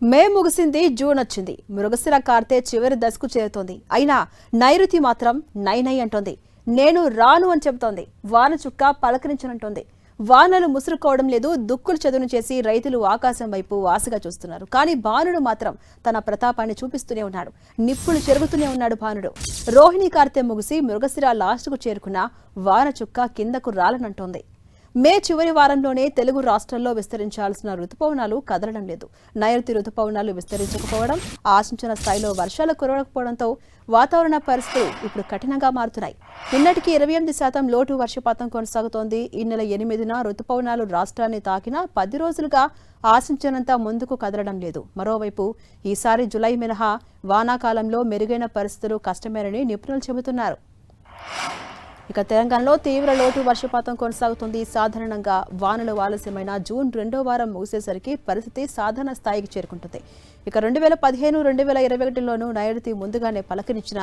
మే ముగిసింది, జూన్ వచ్చింది. మృగశిర కార్తె చివరి దశకు చేరుతోంది. అయినా నైరుతి మాత్రం నై అంటోంది. నేను రాను అని చెబుతోంది. వాన చుక్క పలకరించనంటోంది. వానలు ముసురుకోవడం లేదు. దుక్కులు చదును చేసి రైతులు ఆకాశం వైపు ఆశగా చూస్తున్నారు. కానీ భానుడు మాత్రం తన ప్రతాపాన్ని చూపిస్తూనే ఉన్నాడు. నిప్పులు చెరుగుతూనే ఉన్నాడు భానుడు. రోహిణి కార్తె ముగిసి మృగశిర లాస్టుకు చేరుకున్న వాన చుక్క కిందకు రాలనంటోంది. మే చివరి వారంలోనే తెలుగు రాష్ట్రాల్లో విస్తరించాల్సిన రుతుపవనాలు కదలడం లేదు. నైరుతి రుతుపవనాలు విస్తరించకపోవడం, ఆశించిన స్థాయిలో వర్షాలు కురవకపోవడంతో వాతావరణ పరిస్థితులు ఇప్పుడు కఠినంగా మారుతున్నాయి. నిన్నటికి 28% లోటు వర్షపాతం కొనసాగుతోంది. ఈ నెల 8న రుతుపవనాలు రాష్ట్రాన్ని తాకినా 10 రోజులుగా ఆశించినంత ముందుకు కదలడం లేదు. మరోవైపు ఈసారి జులై మినహా వానాకాలంలో మెరుగైన పరిస్థితులు కష్టమేనని నిపుణులు చెబుతున్నారు. ఇక తెలంగాణలో తీవ్ర లోటు వర్షపాతం కొనసాగుతుంది. సాధారణంగా వానలు ఆలస్యమైన జూన్ 2వ వారం ముగిసేసరికి పరిస్థితి సాధారణ స్థాయికి చేరుకుంటుంది. ఇక 2015-2021లోనూ నైరుతి ముందుగానే పలకరించిన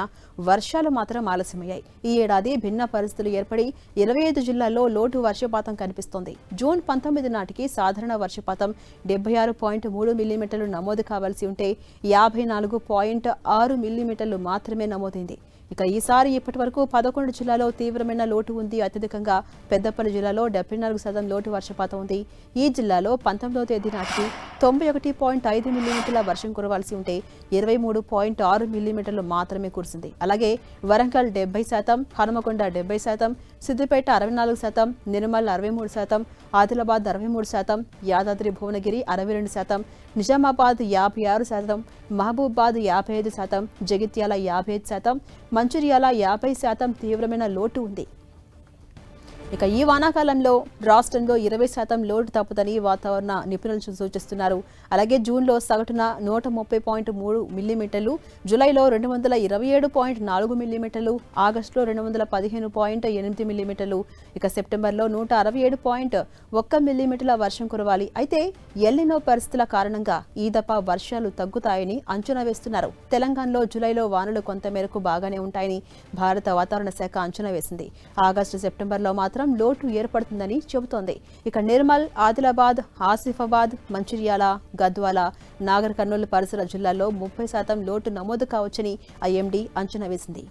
వర్షాలు మాత్రం ఆలస్యమయ్యాయి. ఈ ఏడాది భిన్న పరిస్థితులు ఏర్పడి 25 జిల్లాల్లో లోటు వర్షపాతం కనిపిస్తోంది. జూన్ 19 నాటికి సాధారణ వర్షపాతం 76.3 మిల్లీమీటర్లు నమోదు కావాల్సి ఉంటే 54.6 మిల్లీమీటర్లు మాత్రమే నమోదైంది. ఇక ఈసారి ఇప్పటి వరకు 11 జిల్లాలో తీవ్రమైన లోటు ఉంది. అత్యధికంగా పెద్దపల్లి జిల్లాలో 74% లోటు వర్షపాతం ఉంది. ఈ జిల్లాలో 19వ తేదీ నాటికి 91.5 మిల్లీమీటర్ల వర్షం కురవాల్సి ఉంటే 23.6 మిల్లీమీటర్లు మాత్రమే కురిసింది. అలాగే వరంగల్ 70%, హనుమకొండ 70%, సిద్దిపేట 64%, నిర్మల్ 63%, ఆదిలాబాద్ 63%, యాదాద్రి భువనగిరి 62%, నిజామాబాద్ 56%, మహబూబాద్ 55%, జగిత్యాల 55%, మంచిర్యాల 50% తీవ్రమైన లోటు ఉంది. ఇక ఈ వానాకాలంలో రాష్ట్రంలో 20% లోటు తప్పుదని వాతావరణ నిపుణులు సూచిస్తున్నారు. అలాగే జూన్లో సగటున 130.3 మిల్లీమీటర్లు, జూలైలో 227.4 మిల్లీమీటర్లు, ఆగస్టులో 215.8 మిల్లీమీటర్లు, ఇక సెప్టెంబర్లో 167.1 మిల్లీమీటర్ల వర్షం కురవాలి. అయితే ఎల్నినో పరిస్థితుల కారణంగా ఈ దఫా వర్షాలు తగ్గుతాయని అంచనా వేస్తున్నారు. తెలంగాణలో జూలైలో వానలు కొంతమేరకు బాగానే ఉంటాయని భారత వాతావరణ శాఖ అంచనా వేసింది. ఆగస్టు సెప్టెంబర్లో మాత్రం లోటు ఏర్పడుతుందని చెబుతోంది. ఇక నిర్మల్, ఆదిలాబాద్, ఆసిఫాబాద్, మంచిర్యాల, గద్వాల, నాగర్ కర్నూలు పరిసర జిల్లాల్లో 30% లోటు నమోదు కావచ్చని ఐఎండీ అంచనా వేసింది.